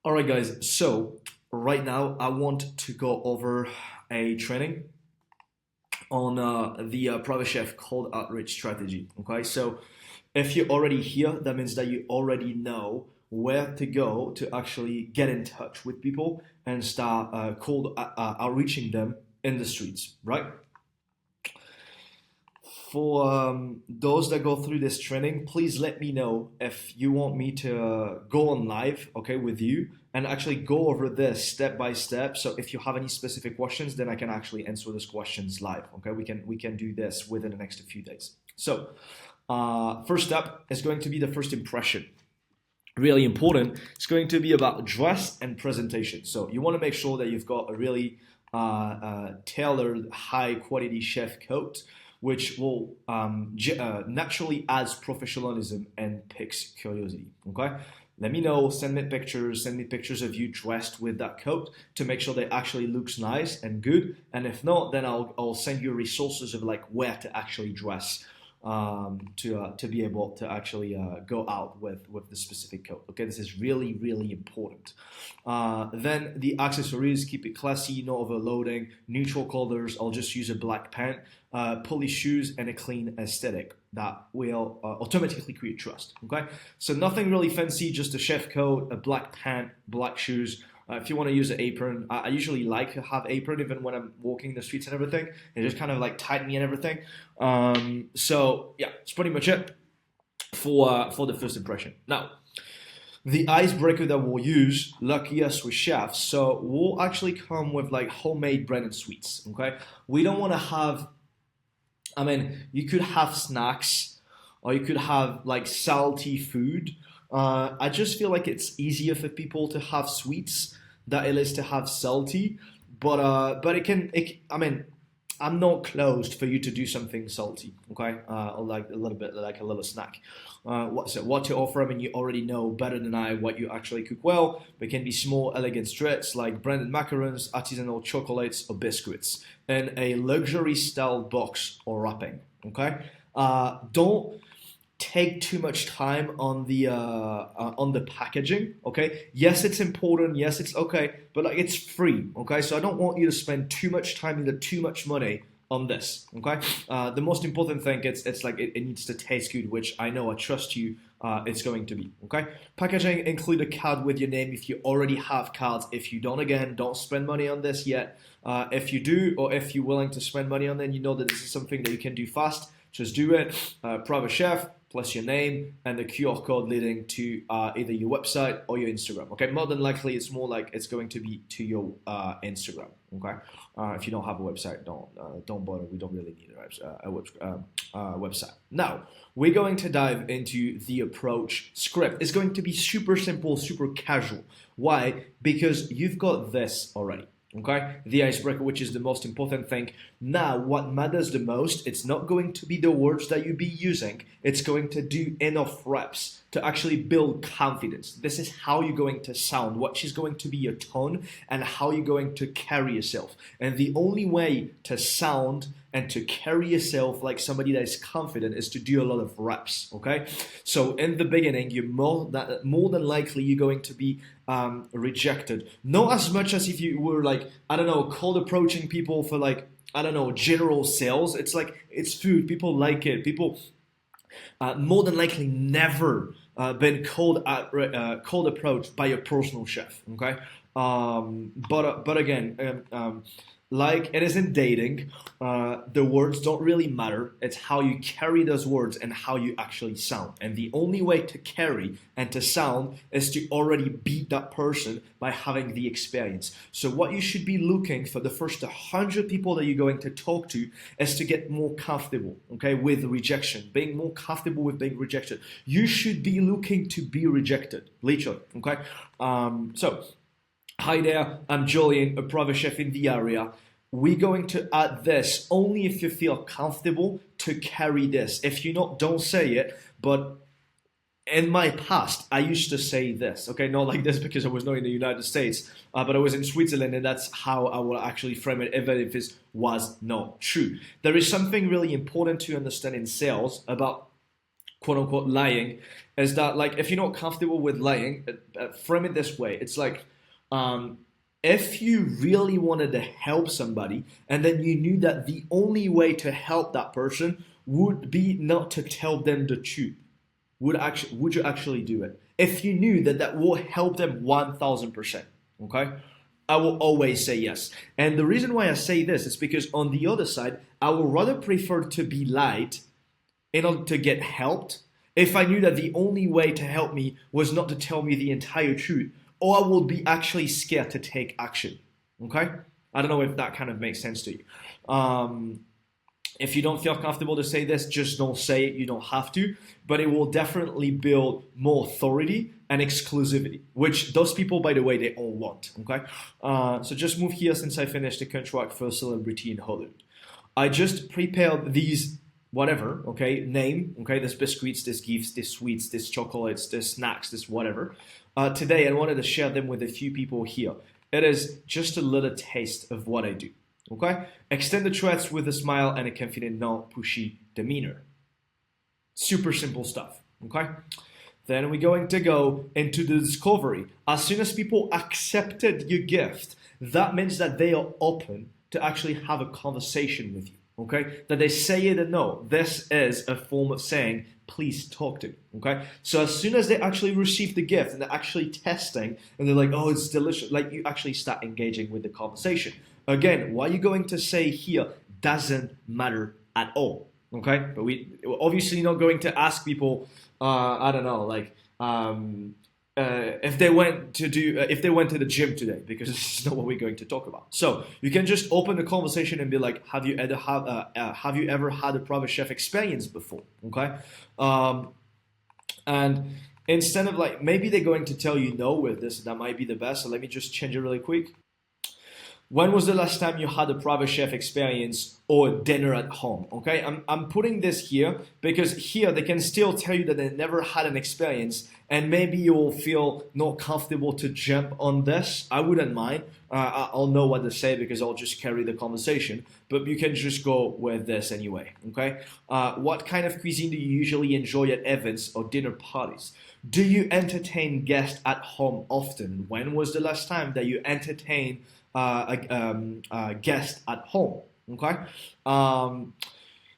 All right, guys. So right now, I want to go over a training on the private chef cold outreach strategy. Okay, so if you're already here, that means that you already know where to go to actually get in touch with people and start cold outreaching them in the streets, right? For those that go through this training, please let me know if you want me to go on live, okay, with you and actually go over this step by step. So if you have any specific questions, then I can actually answer those questions live. Okay, we can do this within the next few days. So first step is going to be the first impression. Really important. It's going to be about dress and presentation. So you want to make sure that you've got a really tailored, high quality chef coat which will naturally adds professionalism and piques curiosity. Okay, let me know. Send me pictures. Send me pictures of you dressed with that coat to make sure that it actually looks nice and good. And if not, then I'll send you resources of like where to actually dress to be able to actually go out with the specific coat. Okay, this is really important. Then the accessories, keep it classy, no overloading, neutral colors. I'll just use a black pant, polished shoes, and a clean aesthetic that will automatically create trust. Okay, so nothing really fancy, just a chef coat, a black pant, black shoes. If you want to use an apron, I usually like to have apron even when I'm walking the streets and everything. It just kind of like tighten me and everything. So yeah, it's pretty much it for the first impression. Now, the icebreaker that we'll use, lucky us with chefs, so we'll actually come with like homemade branded sweets. Okay, we don't want to have. I mean, you could have snacks, or you could have like salty food. I just feel like it's easier for people to have sweets than it is to have salty. But it can. I mean, I'm not closed for you to do something salty. Okay, or like a little bit like a little snack. What to offer? I mean, you already know better than I what you actually cook well. But it can be small, elegant treats like branded macarons, artisanal chocolates, or biscuits in a luxury style box or wrapping. Okay, don't take too much time on the packaging. Okay, yes, it's important, yes, it's okay, but like it's free. Okay, so I don't want you to spend too much time, either too much money on this. Okay, the most important thing, it's like it needs to taste good, which I know, I trust you, it's going to be. Okay, packaging, include a card with your name if you already have cards. If you don't, again, don't spend money on this yet. If you do, or if you're willing to spend money on it, you know that this is something that you can do fast, just do it. Private chef plus your name and the QR code leading to either your website or your Instagram. Okay, more than likely it's more like it's going to be to your Instagram. Okay, if you don't have a website, don't bother. We don't really need a website. Now we're going to dive into the approach script. It's going to be super simple, super casual. Why? Because you've got this already. Okay, the icebreaker, which is the most important thing. Now, what matters the most, it's not going to be the words that you be using. It's going to do enough reps to actually build confidence. This is how you're going to sound, what is going to be your tone, and how you're going to carry yourself. And the only way to sound and to carry yourself like somebody that is confident is to do a lot of reps. Okay, so in the beginning, you're more than likely you're going to be rejected. Not as much as if you were like, I don't know, cold approaching people for like, I don't know, general sales. It's like, it's food. People like it. People more than likely never been cold approached by a personal chef. Okay, but again, like it is in dating, the words don't really matter. It's how you carry those words and how you actually sound. And the only way to carry and to sound is to already beat that person by having the experience. So what you should be looking for the first 100 people that you're going to talk to is to get more comfortable, okay, with rejection, being more comfortable with being rejected. You should be looking to be rejected, literally, okay? So hi there, I'm Julian, a private chef in the area. We're going to add this only if you feel comfortable to carry this. If you not, don't say it, but in my past, I used to say this, okay, not like this because I was not in the United States, but I was in Switzerland, and that's how I will actually frame it, even if it was not true. There is something really important to understand in sales about quote unquote lying, is that like if you're not comfortable with lying, frame it this way. It's like um, if you really wanted to help somebody and then you knew that the only way to help that person would be not to tell them the truth, would you actually do it if you knew that that will help them 1000%? Okay, I will always say yes. And the reason why I say this is because on the other side, I would rather prefer to be lied in order to get helped if I knew that the only way to help me was not to tell me the entire truth, or I would be actually scared to take action. Okay? I don't know if that kind of makes sense to you. If you don't feel comfortable to say this, just don't say it. You don't have to. But it will definitely build more authority and exclusivity, which those people, by the way, they all want. Okay? So just move here since I finished the contract for a celebrity in Hollywood. I just prepared these whatever, okay, name, okay, this biscuits, this gifts, this sweets, this chocolates, this snacks, this whatever. Today, I wanted to share them with a few people here. It is just a little taste of what I do, okay? Extend the threats with a smile and a confident, non-pushy demeanor. Super simple stuff, okay? Then we're going to go into the discovery. As soon as people accepted your gift, that means that they are open to actually have a conversation with you. Okay, that they say it or no. This is a form of saying, please talk to me. Okay, so as soon as they actually receive the gift and they're actually testing and they're like, oh, it's delicious, like you actually start engaging with the conversation. Again, what you're going to say here doesn't matter at all. Okay, but we're obviously not going to ask people, I don't know, like, if they went to the gym today, because this is not what we're going to talk about. So you can just open the conversation and be like, have you ever had a private chef experience before? Okay, and instead of like maybe they're going to tell you no with this, that might be the best. So let me just change it really quick. When was the last time you had a private chef experience or dinner at home? Okay, I'm putting this here because here they can still tell you that they never had an experience, and maybe you'll feel not comfortable to jump on this. I wouldn't mind. I'll know what to say because I'll just carry the conversation, but you can just go with this anyway. Okay, what kind of cuisine do you usually enjoy at events or dinner parties? Do you entertain guests at home often? When was the last time that you entertained a guest at home? Okay.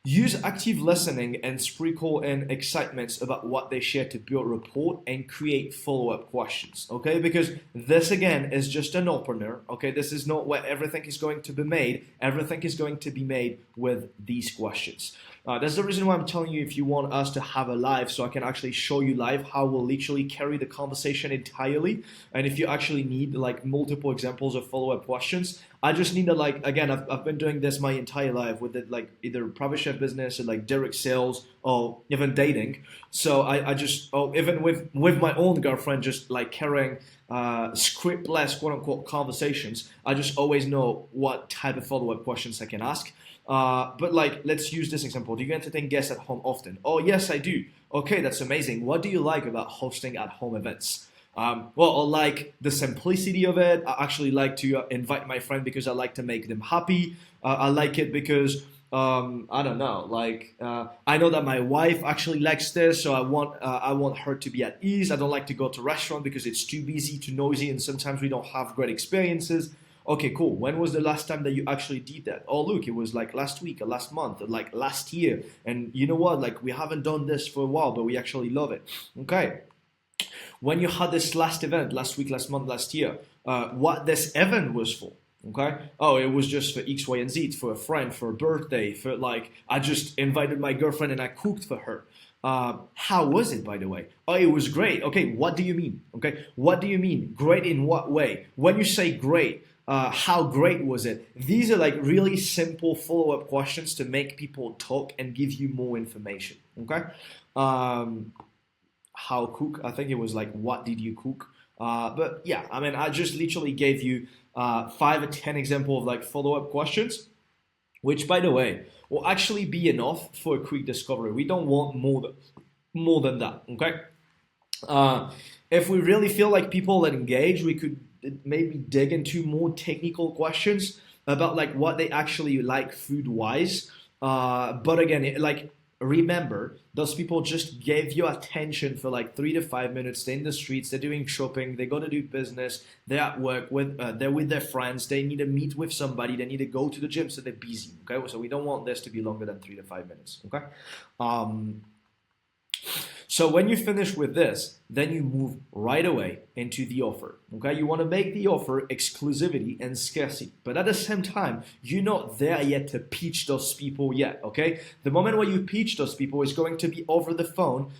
Use active listening and sprinkle in excitements about what they share to build rapport and create follow-up questions. Okay, because this again is just an opener. Okay, this is not where everything is going to be made. Everything is going to be made with these questions. That's the reason why I'm telling you if you want us to have a live, so I can actually show you live how we'll literally carry the conversation entirely. And if you actually need like multiple examples of follow-up questions, I just need to like, again, I've been doing this my entire life with it, like either private chef business or like direct sales or even dating. So I just, even with my own girlfriend, just like carrying scriptless quote unquote conversations, I just always know what type of follow-up questions I can ask. But like, let's use this example. Do you entertain guests at home often? Oh, yes, I do. Okay, that's amazing. What do you like about hosting at home events? Well, I like the simplicity of it. I actually like to invite my friend because I like to make them happy. I like it because, I don't know, like, I know that my wife actually likes this, so I want her to be at ease. I don't like to go to a restaurant because it's too busy, too noisy, and sometimes we don't have great experiences. Okay, cool. When was the last time that you actually did that? Oh, look, it was like last week or last month or like last year. And you know what? Like, we haven't done this for a while, but we actually love it. Okay. When you had this last event, last week, last month, last year, what this event was for. Okay. Oh, it was just for X, Y, and Z. It's for a friend, for a birthday, for like, I just invited my girlfriend and I cooked for her. How was it, by the way? Oh, it was great. Okay. What do you mean? Okay. What do you mean? Great in what way? When you say great, how great was it? These are like really simple follow-up questions to make people talk and give you more information. Okay. How cook? I think it was like, what did you cook? But yeah, I mean, I just literally gave you 5 or 10 examples of like follow-up questions, which by the way, will actually be enough for a quick discovery. We don't want more than that, okay? If we really feel like people that engage, we could maybe dig into more technical questions about like what they actually like food-wise. But again, like, remember Those people just gave you attention for like 3 to 5 minutes. They're in the streets, they're doing shopping, they got to do business, they're at work, they're with their friends, they need to meet with somebody, they need to go to the gym, so they're busy. Okay, so we don't want this to be longer than 3 to 5 minutes. Okay. So when you finish with this, then you move right away into the offer. Okay, you want to make the offer exclusivity and scarcity, but at the same time, you're not there yet to pitch those people yet. Okay, the moment where you pitch those people is going to be over the phone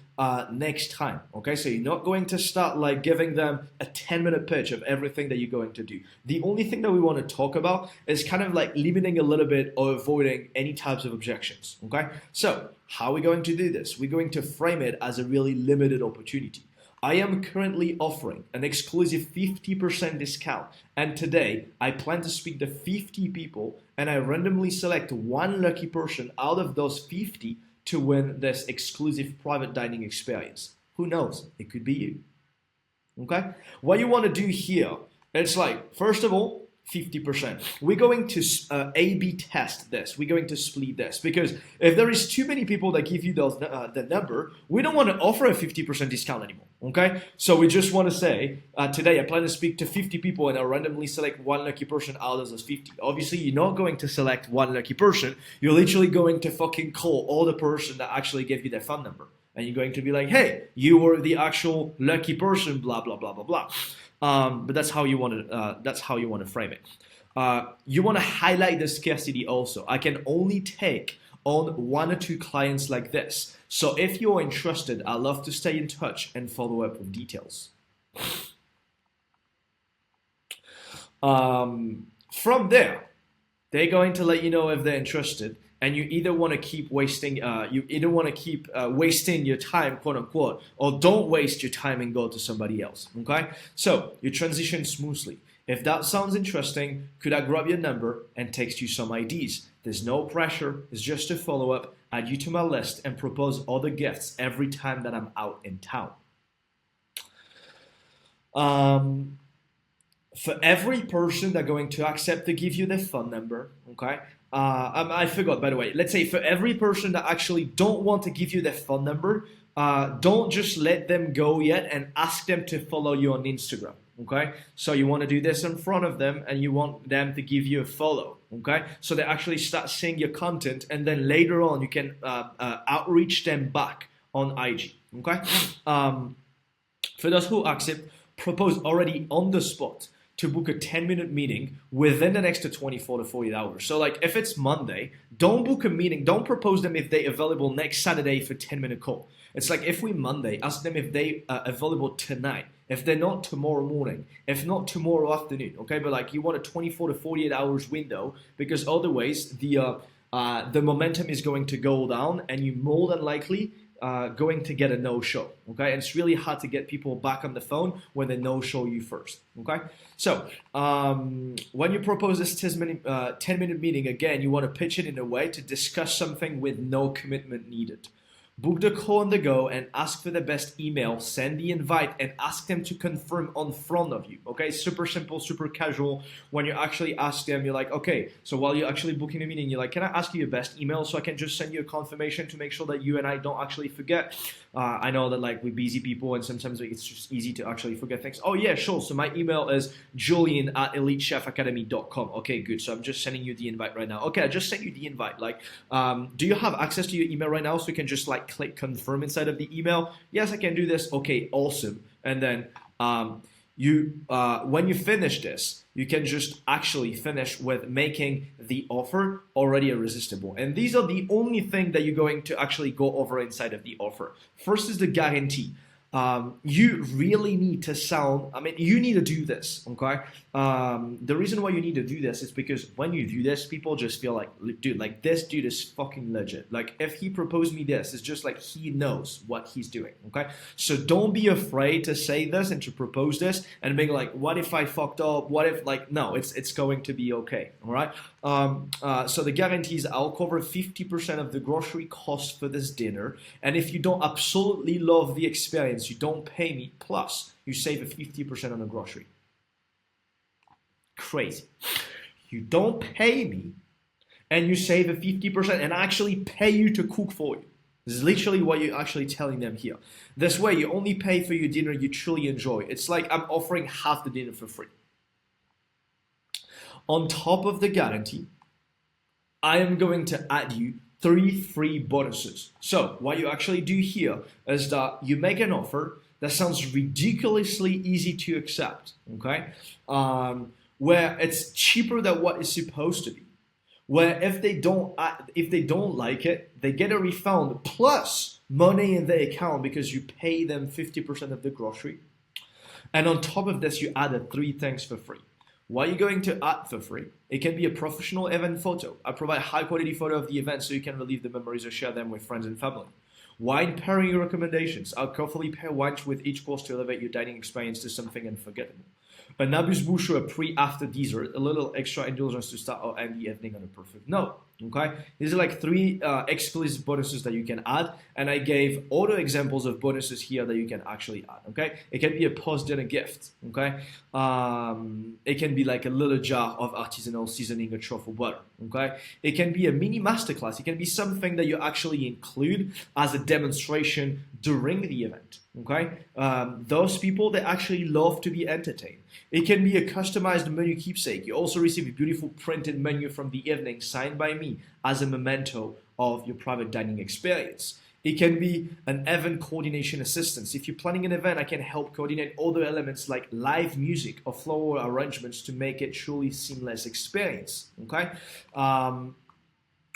next time. Okay, so you're not going to start like giving them a 10-minute pitch of everything that you're going to do. The only thing that we want to talk about is kind of like limiting a little bit or avoiding any types of objections. Okay, so how are we going to do this? We're going to frame it as a really limited opportunity. I am currently offering an exclusive 50% discount, and today I plan to speak to 50 people, and I randomly select one lucky person out of those 50 to win this exclusive private dining experience. Who knows? It could be you. Okay? What you want to do here, it's like, first of all, 50%. We're going to A/B test this. We're going to split this, because if there is too many people that give you the number, we don't want to offer a 50% discount anymore. Okay, so we just want to say today I plan to speak to 50 people, and I'll randomly select one lucky person out of those 50. Obviously, you're not going to select one lucky person. You're literally going to fucking call all the person that actually gave you their phone number, and you're going to be like, hey, you were the actual lucky person, blah blah blah blah blah. But that's how you want to frame it. You want to highlight the scarcity also. I can only take on 1 or 2 clients like this. So if you're interested, I'd love to stay in touch and follow up with details. From there, they're going to let you know if they're interested, and you either want to keep wasting your time, quote unquote, or don't waste your time and go to somebody else. Okay, so you transition smoothly. If that sounds interesting, could I grab your number and text you some IDs? There's no pressure. It's just a follow up. Add you to my list and propose other gifts every time that I'm out in town. For every person that's going to accept to give you their phone number, okay? I forgot, by the way. Let's say for every person that actually don't want to give you their phone number, don't just let them go yet and ask them to follow you on Instagram. Okay, so you want to do this in front of them, and you want them to give you a follow. Okay, so they actually start seeing your content, and then later on you can outreach them back on IG. Okay, for those who accept, propose already on the spot to book a 10-minute meeting within the next 24 to 48 hours. So like if it's Monday, don't book a meeting, don't propose them if they're available next Saturday for 10-minute call. It's like if we Monday, ask them if they are available tonight. If they're not, tomorrow morning. If not, tomorrow afternoon. Okay, but like you want a 24 to 48 hours window, because otherwise the momentum is going to go down, and you more than likely going to get a no-show. Okay, and it's really hard to get people back on the phone when they no-show you first. Okay, so when you propose this 10-minute meeting, again, you want to pitch it in a way to discuss something with no commitment needed. Book the call on the go and ask for the best email, send the invite, and ask them to confirm on front of you. Okay, super simple, super casual. When you actually ask them, you're like, okay, so while you're actually booking a meeting, you're like, can I ask you your best email so I can just send you a confirmation to make sure that you and I don't actually forget? I know that like we're busy people, and sometimes it's just easy to actually forget things. Oh yeah, sure. So my email is julian@elitechefacademy.com. Okay, good. So I'm just sending you the invite right now. Okay, I just sent you the invite. Like, do you have access to your email right now so you can just like click confirm inside of the email? Yes, I can do this. Okay, awesome. And then when you finish this, you can just actually finish with making the offer already irresistible. And these are the only thing that you're going to actually go over inside of the offer. First is the guarantee. You really need to you need to do this, okay? The reason why you need to do this is because when you do this, people just feel like, dude, like this dude is fucking legit. Like if he proposed me this, it's just like he knows what he's doing, okay? So don't be afraid to say this and to propose this and being like, what if I fucked up? What if no, it's going to be okay, all right? So the guarantees, I'll cover 50% of the grocery cost for this dinner, and if you don't absolutely love the experience, you don't pay me, plus you save a 50% on the grocery. Crazy. You don't pay me and you save a 50% and I actually pay you to cook for you. This is literally what you're actually telling them here. This way, you only pay for your dinner you truly enjoy. It's like I'm offering half the dinner for free. On top of the guarantee, I am going to add you 3 free bonuses. So what you actually do here is that you make an offer that sounds ridiculously easy to accept, okay? Where it's cheaper than what it's supposed to be. Where if they don't like it, they get a refund plus money in their account because you pay them 50% of the grocery. And on top of this, you added 3 things for free. What are you going to add for free? It can be a professional event photo. I provide high quality photo of the event so you can relive the memories or share them with friends and family. Wine pairing recommendations. I'll carefully pair wines with each course to elevate your dining experience to something unforgettable. An amuse-bouche or a pre-after dessert, a little extra indulgence to start or end the evening on a perfect note. Okay, these are like 3 explicit bonuses that you can add, and I gave other examples of bonuses here that you can actually add. Okay, it can be a post-dinner gift. Okay, it can be like a little jar of artisanal seasoning or truffle butter. Okay, it can be a mini masterclass. It can be something that you actually include as a demonstration during the event. Okay, those people, they actually love to be entertained. It can be a customized menu keepsake. You also receive a beautiful printed menu from the evening signed by me as a memento of your private dining experience. It can be an event coordination assistance. If you're planning an event, I can help coordinate other elements like live music or floral arrangements to make it truly seamless experience. Okay.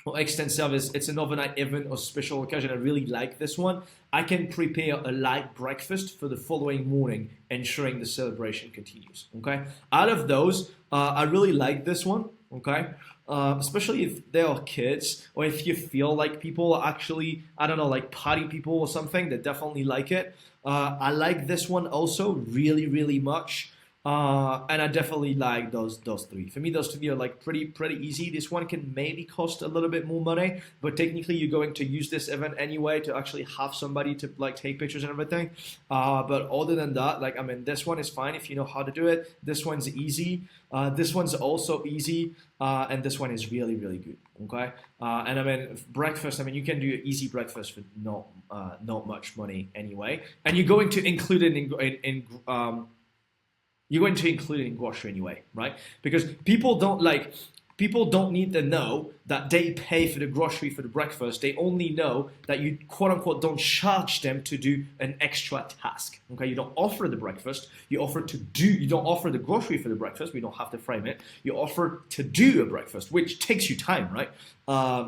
Or extend service, it's an overnight event or special occasion. I really like this one. I can prepare a light breakfast for the following morning, ensuring the celebration continues. Okay. Out of those, I really like this one. Okay. Especially if they are kids, or if you feel like people are actually, I don't know, like party people or something, they definitely like it. I like this one also really, really much. And I definitely like those 3. For me, those 3 are like pretty easy. This one can maybe cost a little bit more money, but technically you're going to use this event anyway to actually have somebody to like take pictures and everything. But other than that, like I mean, this one is fine if you know how to do it. This one's easy. This one's also easy, and this one is really, really good. Okay. And I mean, breakfast. I mean, you can do an easy breakfast for not much money anyway, and you're going to include it you're going to include it in grocery anyway, right? Because people don't need to know that they pay for the grocery for the breakfast. They only know that you quote unquote don't charge them to do an extra task. Okay, you don't offer the breakfast. You don't offer the grocery for the breakfast. We don't have to frame it. You offer to do a breakfast, which takes you time, right?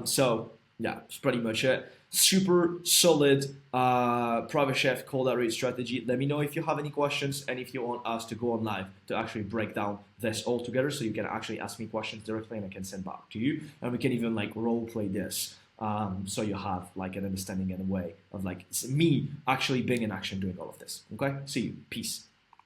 So yeah, that's pretty much it. Super solid private chef cold outreach strategy. Let me know if you have any questions and if you want us to go on live to actually break down this all together, so you can actually ask me questions directly and I can send back to you, and we can even like role play this, so you have like an understanding and a way of like me actually being in action doing all of this. Okay, see you, peace.